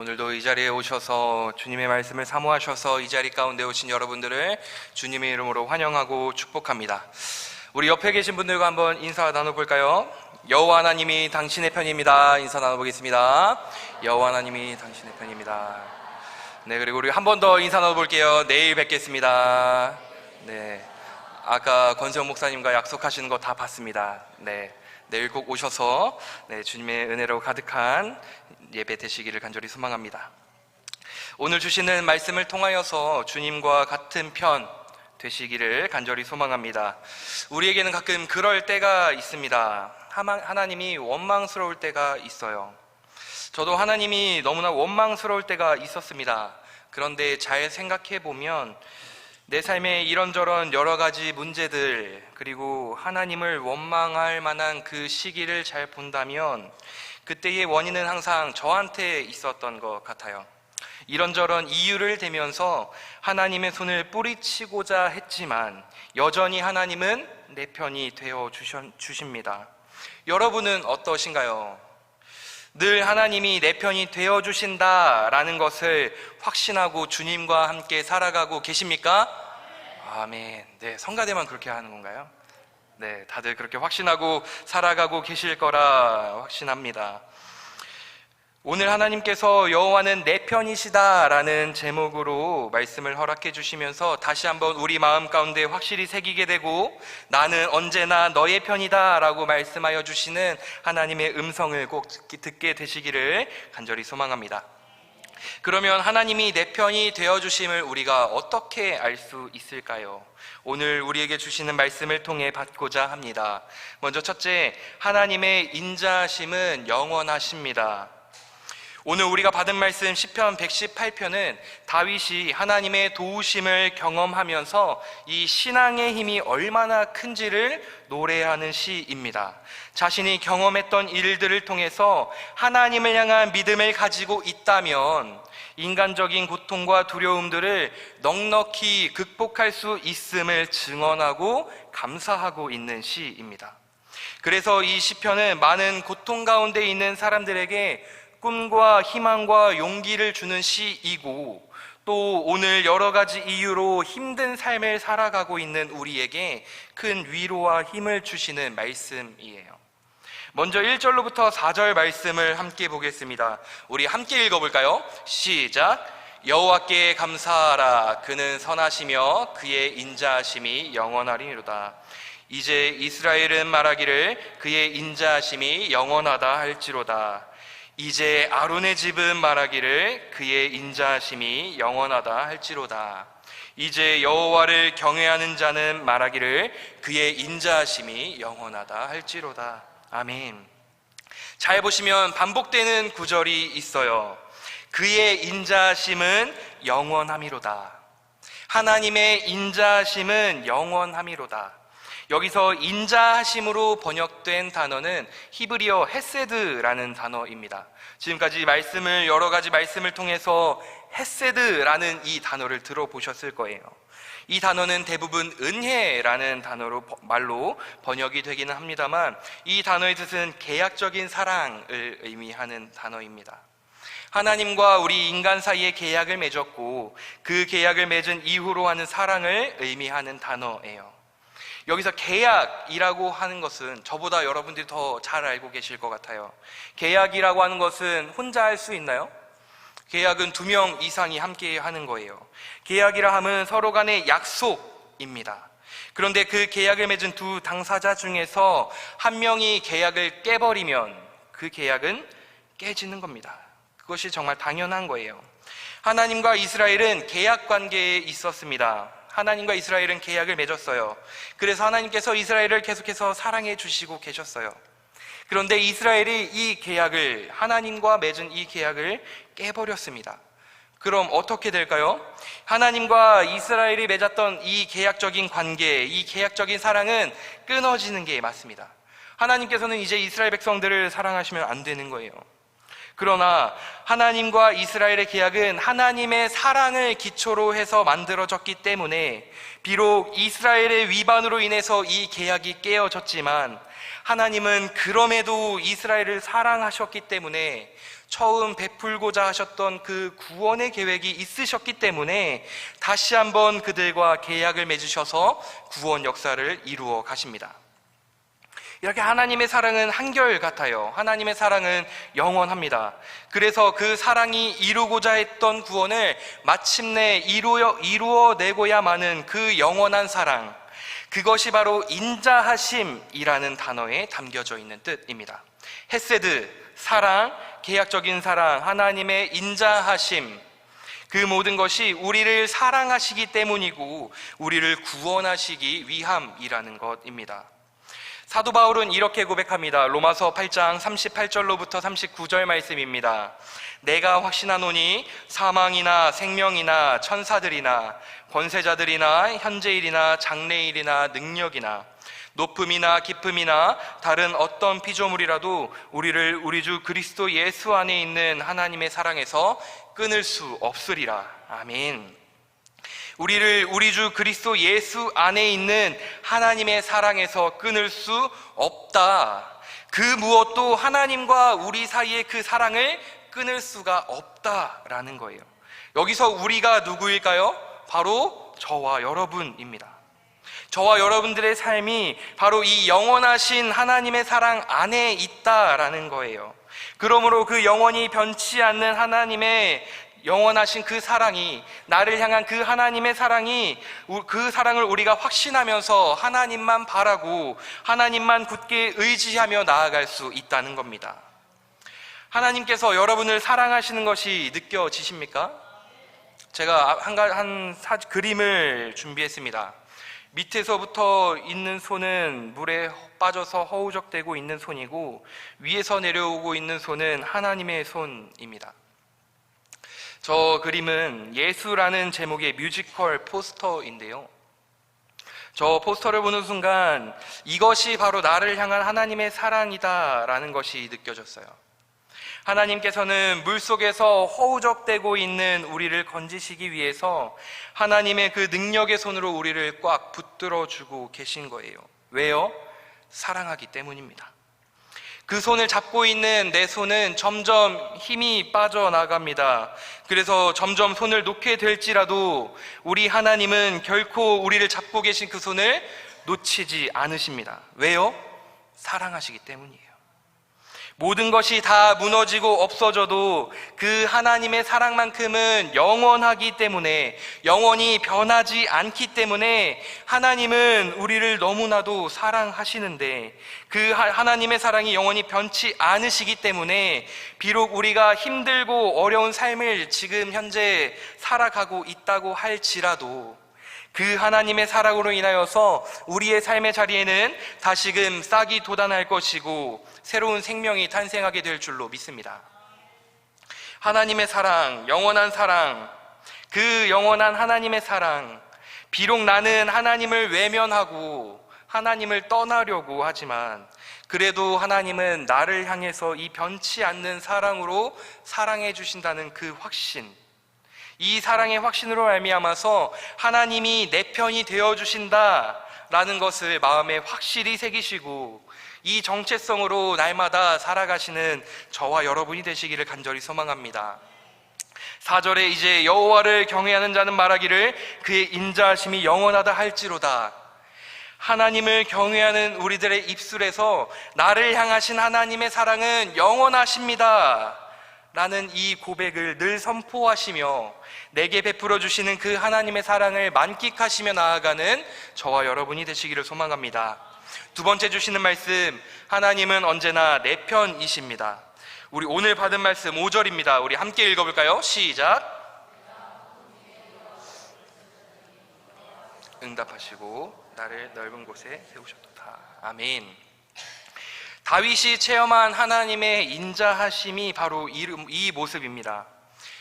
오늘도 이 자리에 오셔서 주님의 말씀을 사모하셔서 이 자리 가운데 오신 여러분들을 주님의 이름으로 환영하고 축복합니다. 우리 옆에 계신 분들과 한번 인사 나눠볼까요? 여호와 하나님이 당신의 편입니다. 인사 나눠보겠습니다. 여호와 하나님이 당신의 편입니다. 네, 그리고 우리 한 번 더 인사 나눠볼게요. 내일 뵙겠습니다. 네, 아까 권세훈 목사님과 약속하시는 거 다 봤습니다. 네, 내일 꼭 오셔서 주님의 은혜로 가득한 예배 되시기를 간절히 소망합니다. 오늘 주시는 말씀을 통하여서 주님과 같은 편 되시기를 간절히 소망합니다. 우리에게는 가끔 그럴 때가 있습니다. 하나님이 원망스러울 때가 있어요. 저도 하나님이 너무나 원망스러울 때가 있었습니다. 그런데 잘 생각해 보면 내 삶에 이런저런 여러 가지 문제들, 그리고 하나님을 원망할 만한 그 시기를 잘 본다면 그때의 원인은 항상 저한테 있었던 것 같아요. 이런저런 이유를 대면서 하나님의 손을 뿌리치고자 했지만 여전히 하나님은 내 편이 되어 주십니다. 여러분은 어떠신가요? 늘 하나님이 내 편이 되어 주신다라는 것을 확신하고 주님과 함께 살아가고 계십니까? 아멘. 네, 성가대만 그렇게 하는 건가요? 네, 다들 그렇게 확신하고 살아가고 계실 거라 확신합니다. 오늘 하나님께서 여호와는 내 편이시다라는 제목으로 말씀을 허락해 주시면서 다시 한번 우리 마음 가운데 확실히 새기게 되고 나는 언제나 너의 편이다라고 말씀하여 주시는 하나님의 음성을 꼭 듣게 되시기를 간절히 소망합니다. 그러면 하나님이 내 편이 되어주심을 우리가 어떻게 알 수 있을까요? 오늘 우리에게 주시는 말씀을 통해 받고자 합니다. 먼저 첫째, 하나님의 인자하심은 영원하십니다. 오늘 우리가 받은 말씀 시편 118편은 다윗이 하나님의 도우심을 경험하면서 이 신앙의 힘이 얼마나 큰지를 노래하는 시입니다. 자신이 경험했던 일들을 통해서 하나님을 향한 믿음을 가지고 있다면 인간적인 고통과 두려움들을 넉넉히 극복할 수 있음을 증언하고 감사하고 있는 시입니다. 그래서 이 시편은 많은 고통 가운데 있는 사람들에게 꿈과 희망과 용기를 주는 시이고, 또 오늘 여러 가지 이유로 힘든 삶을 살아가고 있는 우리에게 큰 위로와 힘을 주시는 말씀이에요. 먼저 1절로부터 4절 말씀을 함께 보겠습니다. 우리 함께 읽어볼까요? 시작! 여호와께 감사하라. 그는 선하시며 그의 인자하심이 영원하리로다. 이제 이스라엘은 말하기를 그의 인자하심이 영원하다 할지로다. 이제 아론의 집은 말하기를 그의 인자하심이 영원하다 할지로다. 이제 여호와를 경외하는 자는 말하기를 그의 인자하심이 영원하다 할지로다. 아멘. 잘 보시면 반복되는 구절이 있어요. 그의 인자하심은 영원함이로다. 하나님의 인자하심은 영원함이로다. 여기서 인자하심으로 번역된 단어는 히브리어 헤세드라는 단어입니다. 지금까지 여러 가지 말씀을 통해서 헤세드라는 이 단어를 들어보셨을 거예요. 이 단어는 대부분 은혜라는 말로 번역이 되기는 합니다만 이 단어의 뜻은 계약적인 사랑을 의미하는 단어입니다. 하나님과 우리 인간 사이에 계약을 맺었고 그 계약을 맺은 이후로 하는 사랑을 의미하는 단어예요. 여기서 계약이라고 하는 것은 저보다 여러분들이 더 잘 알고 계실 것 같아요. 계약이라고 하는 것은 혼자 할 수 있나요? 계약은 2명 이상이 함께 하는 거예요. 계약이라 함은 서로 간의 약속입니다. 그런데 그 계약을 맺은 두 당사자 중에서 한 명이 계약을 깨버리면 그 계약은 깨지는 겁니다. 그것이 정말 당연한 거예요. 하나님과 이스라엘은 계약 관계에 있었습니다. 하나님과 이스라엘은 계약을 맺었어요. 그래서 하나님께서 이스라엘을 계속해서 사랑해 주시고 계셨어요. 그런데 이스라엘이 하나님과 맺은 이 계약을 깨버렸습니다. 그럼 어떻게 될까요? 하나님과 이스라엘이 맺었던 이 계약적인 관계, 이 계약적인 사랑은 끊어지는 게 맞습니다. 하나님께서는 이제 이스라엘 백성들을 사랑하시면 안 되는 거예요. 그러나 하나님과 이스라엘의 계약은 하나님의 사랑을 기초로 해서 만들어졌기 때문에 비록 이스라엘의 위반으로 인해서 이 계약이 깨어졌지만 하나님은 그럼에도 이스라엘을 사랑하셨기 때문에 처음 베풀고자 하셨던 그 구원의 계획이 있으셨기 때문에 다시 한번 그들과 계약을 맺으셔서 구원 역사를 이루어 가십니다. 이렇게 하나님의 사랑은 한결같아요. 하나님의 사랑은 영원합니다. 그래서 그 사랑이 이루고자 했던 구원을 마침내 이루어내고야 마는 그 영원한 사랑, 그것이 바로 인자하심이라는 단어에 담겨져 있는 뜻입니다. 헤세드, 사랑, 계약적인 사랑, 하나님의 인자하심, 그 모든 것이 우리를 사랑하시기 때문이고 우리를 구원하시기 위함이라는 것입니다. 사도 바울은 이렇게 고백합니다. 로마서 8장 38절로부터 39절 말씀입니다. 내가 확신하노니 사망이나 생명이나 천사들이나 권세자들이나 현재일이나 장래일이나 능력이나 높음이나 깊음이나 다른 어떤 피조물이라도 우리를 우리 주 그리스도 예수 안에 있는 하나님의 사랑에서 끊을 수 없으리라. 아멘. 우리를 우리 주 그리스도 예수 안에 있는 하나님의 사랑에서 끊을 수 없다. 그 무엇도 하나님과 우리 사이의 그 사랑을 끊을 수가 없다라는 거예요. 여기서 우리가 누구일까요? 바로 저와 여러분입니다. 저와 여러분들의 삶이 바로 이 영원하신 하나님의 사랑 안에 있다라는 거예요. 그러므로 그 영원히 변치 않는 하나님의 영원하신 그 사랑이, 나를 향한 그 하나님의 사랑이, 그 사랑을 우리가 확신하면서 하나님만 바라고 하나님만 굳게 의지하며 나아갈 수 있다는 겁니다. 하나님께서 여러분을 사랑하시는 것이 느껴지십니까? 제가 그림을 준비했습니다. 밑에서부터 있는 손은 물에 빠져서 허우적대고 있는 손이고, 위에서 내려오고 있는 손은 하나님의 손입니다. 저 그림은 예수라는 제목의 뮤지컬 포스터인데요, 저 포스터를 보는 순간 이것이 바로 나를 향한 하나님의 사랑이다 라는 것이 느껴졌어요. 하나님께서는 물속에서 허우적대고 있는 우리를 건지시기 위해서 하나님의 그 능력의 손으로 우리를 꽉 붙들어주고 계신 거예요. 왜요? 사랑하기 때문입니다. 그 손을 잡고 있는 내 손은 점점 힘이 빠져나갑니다. 그래서 점점 손을 놓게 될지라도 우리 하나님은 결코 우리를 잡고 계신 그 손을 놓치지 않으십니다. 왜요? 사랑하시기 때문이에요. 모든 것이 다 무너지고 없어져도 그 하나님의 사랑만큼은 영원하기 때문에, 영원히 변하지 않기 때문에 하나님은 우리를 너무나도 사랑하시는데, 그 하나님의 사랑이 영원히 변치 않으시기 때문에 비록 우리가 힘들고 어려운 삶을 지금 현재 살아가고 있다고 할지라도 그 하나님의 사랑으로 인하여서 우리의 삶의 자리에는 다시금 싹이 돋아날 것이고 새로운 생명이 탄생하게 될 줄로 믿습니다. 하나님의 사랑, 영원한 사랑, 그 영원한 하나님의 사랑, 비록 나는 하나님을 외면하고 하나님을 떠나려고 하지만 그래도 하나님은 나를 향해서 이 변치 않는 사랑으로 사랑해 주신다는 그 확신, 이 사랑의 확신으로 말미암아서 하나님이 내 편이 되어주신다라는 것을 마음에 확실히 새기시고 이 정체성으로 날마다 살아가시는 저와 여러분이 되시기를 간절히 소망합니다. 4절에 이제 여호와를 경외하는 자는 말하기를 그의 인자하심이 영원하다 할지로다. 하나님을 경외하는 우리들의 입술에서 나를 향하신 하나님의 사랑은 영원하십니다 라는 이 고백을 늘 선포하시며 내게 베풀어 주시는 그 하나님의 사랑을 만끽하시며 나아가는 저와 여러분이 되시기를 소망합니다. 두 번째 주시는 말씀, 하나님은 언제나 내 편이십니다. 우리 오늘 받은 말씀 5절입니다. 우리 함께 읽어볼까요? 시작. 응답하시고 나를 넓은 곳에 세우셨도다. 아멘. 다윗이 체험한 하나님의 인자하심이 바로 이 모습입니다.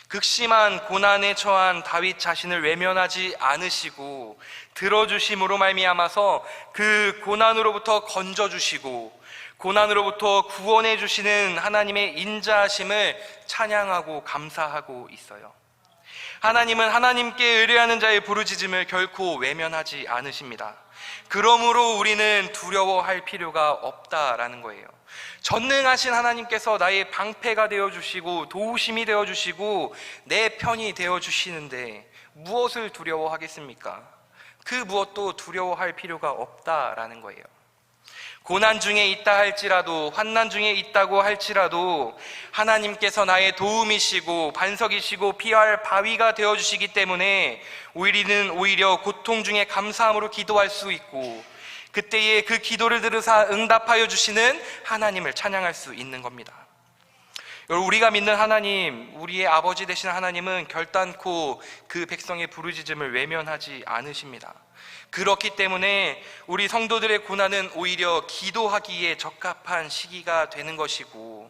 극심한 고난에 처한 다윗 자신을 외면하지 않으시고 들어주심으로 말미암아서 그 고난으로부터 건져주시고 고난으로부터 구원해 주시는 하나님의 인자하심을 찬양하고 감사하고 있어요. 하나님은 하나님께 의뢰하는 자의 부르짖음을 결코 외면하지 않으십니다. 그러므로 우리는 두려워할 필요가 없다라는 거예요. 전능하신 하나님께서 나의 방패가 되어주시고 도우심이 되어주시고 내 편이 되어주시는데 무엇을 두려워하겠습니까? 그 무엇도 두려워할 필요가 없다라는 거예요. 고난 중에 있다 할지라도, 환난 중에 있다고 할지라도 하나님께서 나의 도움이시고 반석이시고 피할 바위가 되어주시기 때문에 우리는 오히려 고통 중에 감사함으로 기도할 수 있고, 그때에 그 기도를 들으사 응답하여 주시는 하나님을 찬양할 수 있는 겁니다. 여러분, 우리가 믿는 하나님, 우리의 아버지 되신 하나님은 결단코 그 백성의 부르짖음을 외면하지 않으십니다. 그렇기 때문에 우리 성도들의 고난은 오히려 기도하기에 적합한 시기가 되는 것이고,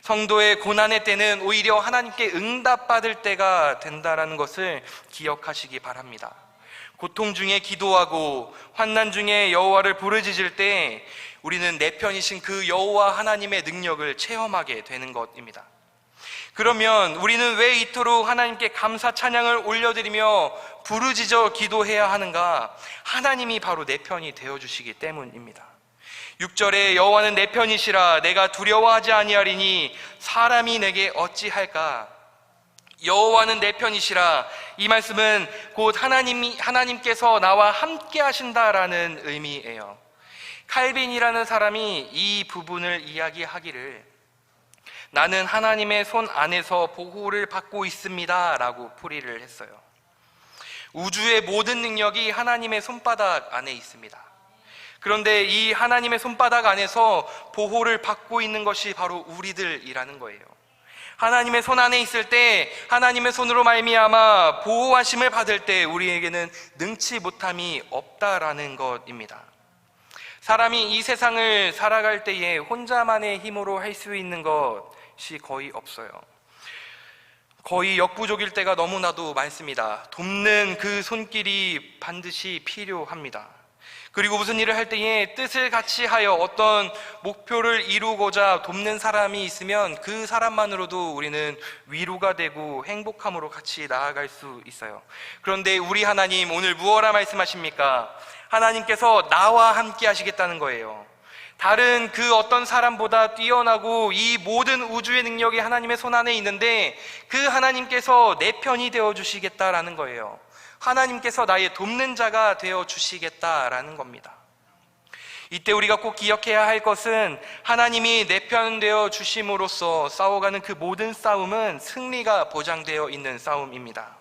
성도의 고난의 때는 오히려 하나님께 응답받을 때가 된다라는 것을 기억하시기 바랍니다. 고통 중에 기도하고 환난 중에 여호와를 부르짖을 때 우리는 내 편이신 그 여호와 하나님의 능력을 체험하게 되는 것입니다. 그러면 우리는 왜 이토록 하나님께 감사 찬양을 올려드리며 부르짖어 기도해야 하는가? 하나님이 바로 내 편이 되어주시기 때문입니다. 6절에 여호와는 내 편이시라 내가 두려워하지 아니하리니 사람이 내게 어찌할까? 여호와는 내 편이시라, 이 말씀은 곧 하나님께서 나와 함께 하신다라는 의미예요. 칼빈이라는 사람이 이 부분을 이야기하기를 나는 하나님의 손 안에서 보호를 받고 있습니다 라고 풀이를 했어요. 우주의 모든 능력이 하나님의 손바닥 안에 있습니다. 그런데 이 하나님의 손바닥 안에서 보호를 받고 있는 것이 바로 우리들이라는 거예요. 하나님의 손 안에 있을 때, 하나님의 손으로 말미암아 보호하심을 받을 때 우리에게는 능치 못함이 없다라는 것입니다. 사람이 이 세상을 살아갈 때에 혼자만의 힘으로 할 수 있는 것이 거의 없어요. 거의 역부족일 때가 너무나도 많습니다. 돕는 그 손길이 반드시 필요합니다. 그리고 무슨 일을 할 때에 뜻을 같이 하여 어떤 목표를 이루고자 돕는 사람이 있으면 그 사람만으로도 우리는 위로가 되고 행복함으로 같이 나아갈 수 있어요. 그런데 우리 하나님 오늘 무엇라 말씀하십니까? 하나님께서 나와 함께 하시겠다는 거예요. 다른 그 어떤 사람보다 뛰어나고 이 모든 우주의 능력이 하나님의 손 안에 있는데 그 하나님께서 내 편이 되어주시겠다라는 거예요. 하나님께서 나의 돕는 자가 되어주시겠다라는 겁니다. 이때 우리가 꼭 기억해야 할 것은 하나님이 내 편 되어주심으로써 싸워가는 그 모든 싸움은 승리가 보장되어 있는 싸움입니다.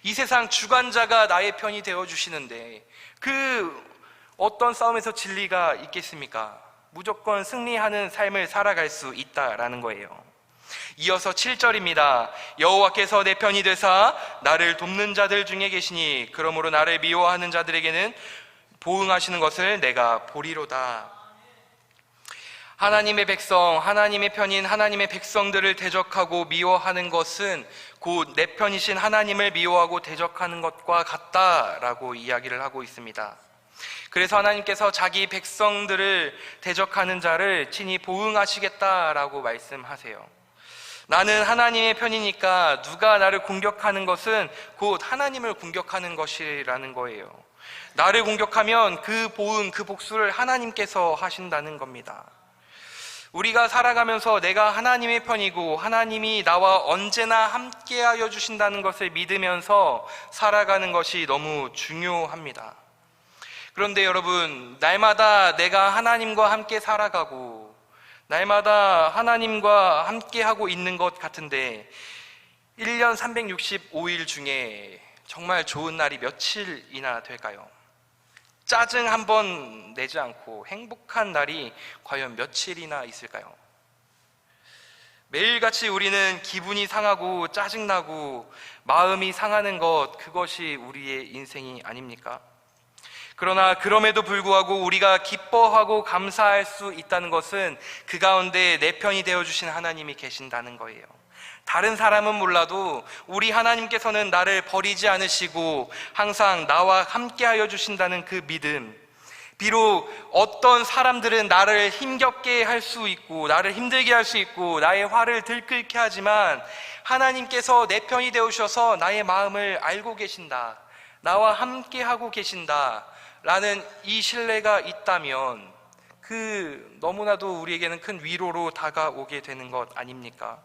이 세상 주관자가 나의 편이 되어주시는데 그 어떤 싸움에서 진리가 있겠습니까? 무조건 승리하는 삶을 살아갈 수 있다라는 거예요. 이어서 7절입니다. 여호와께서 내 편이 되사 나를 돕는 자들 중에 계시니 그러므로 나를 미워하는 자들에게는 보응하시는 것을 내가 보리로다. 하나님의 백성, 하나님의 편인 하나님의 백성들을 대적하고 미워하는 것은 곧 내 편이신 하나님을 미워하고 대적하는 것과 같다라고 이야기를 하고 있습니다. 그래서 하나님께서 자기 백성들을 대적하는 자를 친히 보응하시겠다라고 말씀하세요. 나는 하나님의 편이니까 누가 나를 공격하는 것은 곧 하나님을 공격하는 것이라는 거예요. 나를 공격하면 그 보응, 그 복수를 하나님께서 하신다는 겁니다. 우리가 살아가면서 내가 하나님의 편이고 하나님이 나와 언제나 함께하여 주신다는 것을 믿으면서 살아가는 것이 너무 중요합니다. 그런데 여러분, 날마다 내가 하나님과 함께 살아가고 날마다 하나님과 함께하고 있는 것 같은데 1년 365일 중에 정말 좋은 날이 며칠이나 될까요? 짜증 한 번 내지 않고 행복한 날이 과연 며칠이나 있을까요? 매일같이 우리는 기분이 상하고 짜증나고 마음이 상하는 것, 그것이 우리의 인생이 아닙니까? 그러나 그럼에도 불구하고 우리가 기뻐하고 감사할 수 있다는 것은 그 가운데 내 편이 되어주신 하나님이 계신다는 거예요. 다른 사람은 몰라도 우리 하나님께서는 나를 버리지 않으시고 항상 나와 함께하여 주신다는 그 믿음, 비록 어떤 사람들은 나를 힘겹게 할 수 있고 나를 힘들게 할 수 있고 나의 화를 들끓게 하지만 하나님께서 내 편이 되어주셔서 나의 마음을 알고 계신다, 나와 함께 하고 계신다 라는 이 신뢰가 있다면 그 너무나도 우리에게는 큰 위로로 다가오게 되는 것 아닙니까?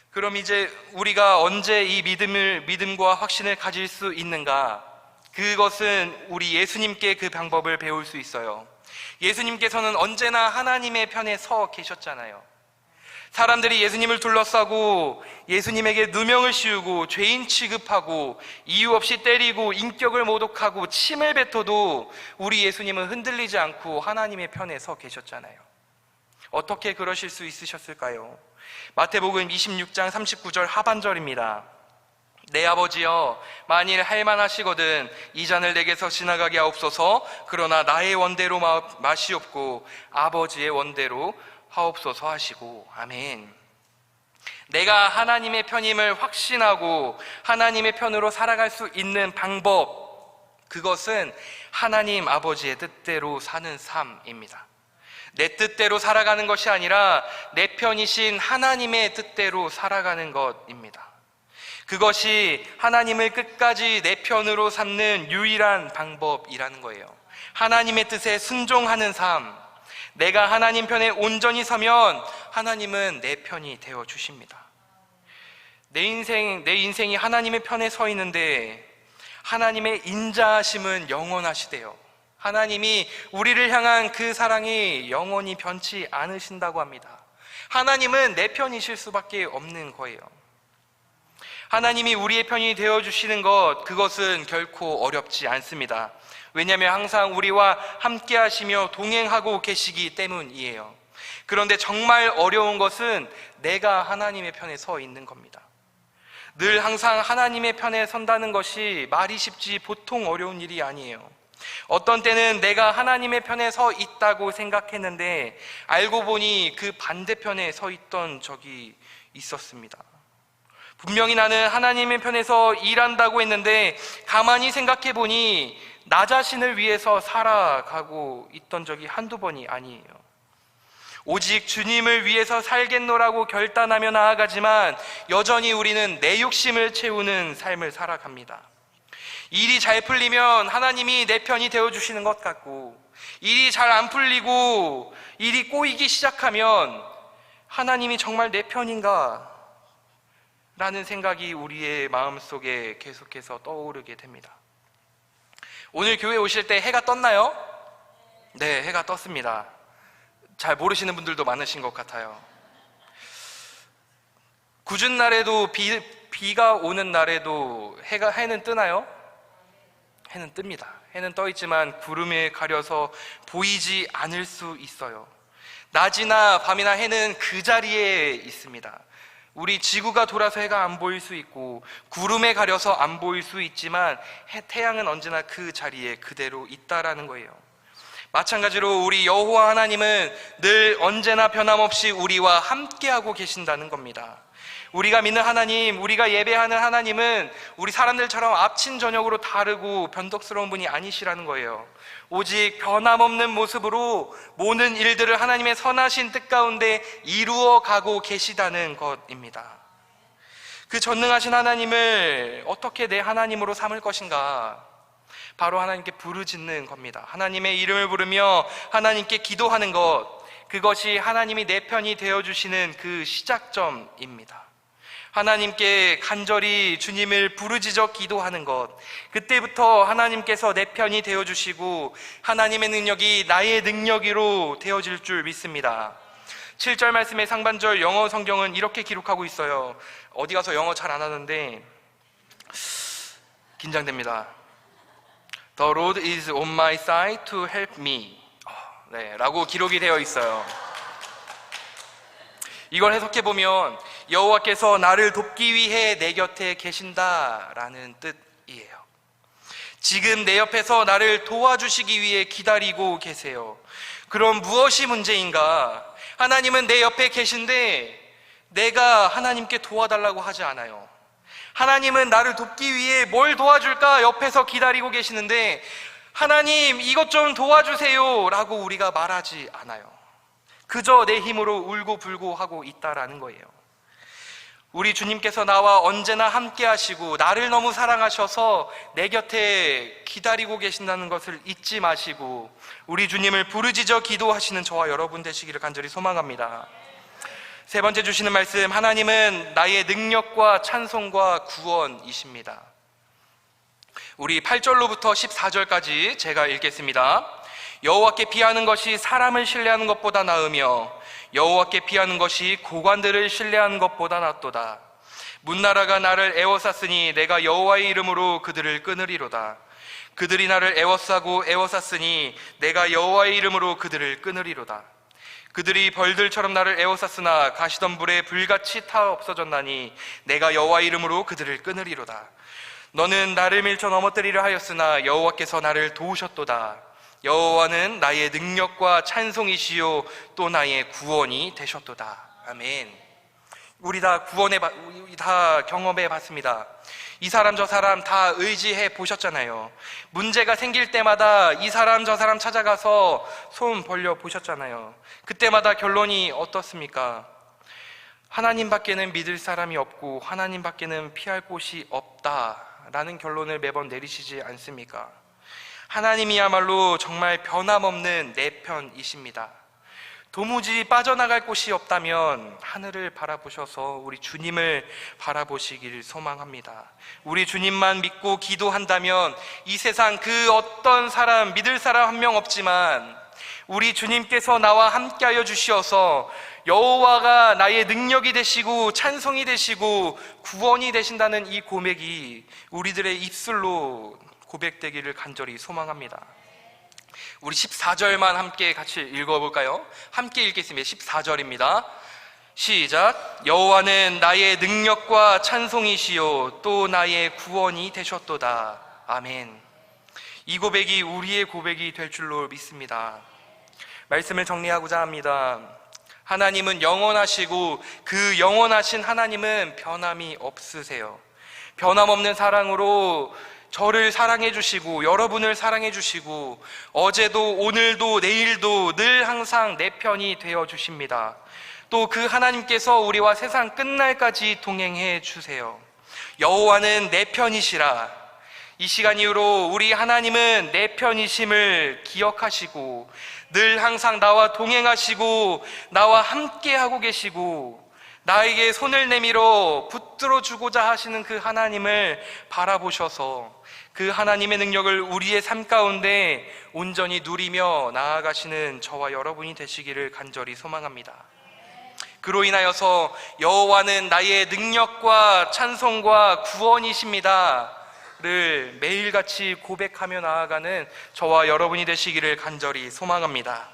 그럼 이제 우리가 언제 이 믿음과 확신을 가질 수 있는가? 그것은 우리 예수님께 그 방법을 배울 수 있어요. 예수님께서는 언제나 하나님의 편에 서 계셨잖아요. 사람들이 예수님을 둘러싸고 예수님에게 누명을 씌우고 죄인 취급하고 이유 없이 때리고 인격을 모독하고 침을 뱉어도 우리 예수님은 흔들리지 않고 하나님의 편에 서 계셨잖아요. 어떻게 그러실 수 있으셨을까요? 마태복음 26장 39절 하반절입니다. 내 아버지여, 만일 할만하시거든 이 잔을 내게서 지나가게 하옵소서. 그러나 나의 원대로 마시옵고 아버지의 원대로 하옵소서 하시고. 아멘. 내가 하나님의 편임을 확신하고 하나님의 편으로 살아갈 수 있는 방법, 그것은 하나님 아버지의 뜻대로 사는 삶입니다. 내 뜻대로 살아가는 것이 아니라 내 편이신 하나님의 뜻대로 살아가는 것입니다. 그것이 하나님을 끝까지 내 편으로 삼는 유일한 방법이라는 거예요. 하나님의 뜻에 순종하는 삶, 내가 하나님 편에 온전히 서면 하나님은 내 편이 되어 주십니다. 내 인생이 하나님의 편에 서 있는데 하나님의 인자하심은 영원하시대요. 하나님이 우리를 향한 그 사랑이 영원히 변치 않으신다고 합니다. 하나님은 내 편이실 수밖에 없는 거예요. 하나님이 우리의 편이 되어주시는 것, 그것은 결코 어렵지 않습니다. 왜냐하면 항상 우리와 함께 하시며 동행하고 계시기 때문이에요. 그런데 정말 어려운 것은 내가 하나님의 편에 서 있는 겁니다. 늘 항상 하나님의 편에 선다는 것이 말이 쉽지 보통 어려운 일이 아니에요. 어떤 때는 내가 하나님의 편에 서 있다고 생각했는데 알고 보니 그 반대편에 서 있던 적이 있었습니다. 분명히 나는 하나님의 편에서 일한다고 했는데 가만히 생각해 보니 나 자신을 위해서 살아가고 있던 적이 한두 번이 아니에요. 오직 주님을 위해서 살겠노라고 결단하며 나아가지만 여전히 우리는 내 욕심을 채우는 삶을 살아갑니다. 일이 잘 풀리면 하나님이 내 편이 되어주시는 것 같고, 일이 잘 안 풀리고 일이 꼬이기 시작하면 하나님이 정말 내 편인가? 라는 생각이 우리의 마음속에 계속해서 떠오르게 됩니다. 오늘 교회 오실 때 해가 떴나요? 네, 해가 떴습니다. 잘 모르시는 분들도 많으신 것 같아요. 궂은 날에도 비가 오는 날에도 해는 뜨나요? 해는 뜹니다. 해는 떠 있지만 구름에 가려서 보이지 않을 수 있어요. 낮이나 밤이나 해는 그 자리에 있습니다. 우리 지구가 돌아서 해가 안 보일 수 있고 구름에 가려서 안 보일 수 있지만 태양은 언제나 그 자리에 그대로 있다라는 거예요. 마찬가지로 우리 여호와 하나님은 늘 언제나 변함없이 우리와 함께하고 계신다는 겁니다. 우리가 믿는 하나님, 우리가 예배하는 하나님은 우리 사람들처럼 앞친 저녁으로 다르고 변덕스러운 분이 아니시라는 거예요. 오직 변함없는 모습으로 모든 일들을 하나님의 선하신 뜻 가운데 이루어 가고 계시다는 것입니다. 그 전능하신 하나님을 어떻게 내 하나님으로 삼을 것인가? 바로 하나님께 부르짖는 겁니다. 하나님의 이름을 부르며 하나님께 기도하는 것, 그것이 하나님이 내 편이 되어주시는 그 시작점입니다. 하나님께 간절히 주님을 부르짖어 기도하는 것, 그때부터 하나님께서 내 편이 되어주시고 하나님의 능력이 나의 능력으로 되어질 줄 믿습니다. 7절 말씀의 상반절 영어 성경은 이렇게 기록하고 있어요. 어디 가서 영어 잘 안 하는데 긴장됩니다. The Lord is on my side to help me. 네, 라고 기록이 되어 있어요. 이걸 해석해보면 여호와께서 나를 돕기 위해 내 곁에 계신다라는 뜻이에요. 지금 내 옆에서 나를 도와주시기 위해 기다리고 계세요. 그럼 무엇이 문제인가? 하나님은 내 옆에 계신데 내가 하나님께 도와달라고 하지 않아요. 하나님은 나를 돕기 위해 뭘 도와줄까 옆에서 기다리고 계시는데 하나님 이것 좀 도와주세요 라고 우리가 말하지 않아요. 그저 내 힘으로 울고불고 하고 있다라는 거예요. 우리 주님께서 나와 언제나 함께 하시고 나를 너무 사랑하셔서 내 곁에 기다리고 계신다는 것을 잊지 마시고 우리 주님을 부르짖어 기도하시는 저와 여러분 되시기를 간절히 소망합니다. 세 번째 주시는 말씀, 하나님은 나의 능력과 찬송과 구원이십니다. 우리 8절로부터 14절까지 제가 읽겠습니다. 여호와께 피하는 것이 사람을 신뢰하는 것보다 나으며 여호와께 피하는 것이 고관들을 신뢰하는 것보다 낫도다. 문나라가 나를 애워쌌으니 내가 여호와의 이름으로 그들을 끊으리로다. 그들이 나를 애워쌌으니 내가 여호와의 이름으로 그들을 끊으리로다. 그들이 벌들처럼 나를 애워쌌으나 가시던 불에 불같이 타 없어졌나니 내가 여호와의 이름으로 그들을 끊으리로다. 너는 나를 밀쳐 넘어뜨리려 하였으나 여호와께서 나를 도우셨도다. 여호와는 나의 능력과 찬송이시요 또 나의 구원이 되셨도다. 아멘. 우리 다 경험해 봤습니다. 이 사람 저 사람 다 의지해 보셨잖아요. 문제가 생길 때마다 이 사람 저 사람 찾아가서 손 벌려 보셨잖아요. 그때마다 결론이 어떻습니까? 하나님밖에는 믿을 사람이 없고 하나님밖에는 피할 곳이 없다라는 결론을 매번 내리시지 않습니까? 하나님이야말로 정말 변함없는 내 편이십니다. 도무지 빠져나갈 곳이 없다면 하늘을 바라보셔서 우리 주님을 바라보시기를 소망합니다. 우리 주님만 믿고 기도한다면 이 세상 그 어떤 사람, 믿을 사람 한 명 없지만 우리 주님께서 나와 함께하여 주시어서 여호와가 나의 능력이 되시고 찬송이 되시고 구원이 되신다는 이 고백이 우리들의 입술로 고백되기를 간절히 소망합니다. 우리 14절만 함께 같이 읽어볼까요? 함께 읽겠습니다. 14절입니다. 시작. 여호와는 나의 능력과 찬송이시요 또 나의 구원이 되셨도다. 아멘. 이 고백이 우리의 고백이 될 줄로 믿습니다. 말씀을 정리하고자 합니다. 하나님은 영원하시고 그 영원하신 하나님은 변함이 없으세요. 변함없는 사랑으로 저를 사랑해 주시고 여러분을 사랑해 주시고 어제도 오늘도 내일도 늘 항상 내 편이 되어 주십니다. 또 그 하나님께서 우리와 세상 끝날까지 동행해 주세요. 여호와는 내 편이시라. 이 시간 이후로 우리 하나님은 내 편이심을 기억하시고 늘 항상 나와 동행하시고 나와 함께하고 계시고 나에게 손을 내밀어 붙들어 주고자 하시는 그 하나님을 바라보셔서 그 하나님의 능력을 우리의 삶 가운데 온전히 누리며 나아가시는 저와 여러분이 되시기를 간절히 소망합니다. 그로 인하여서 여호와는 나의 능력과 찬송과 구원이십니다 를 매일같이 고백하며 나아가는 저와 여러분이 되시기를 간절히 소망합니다.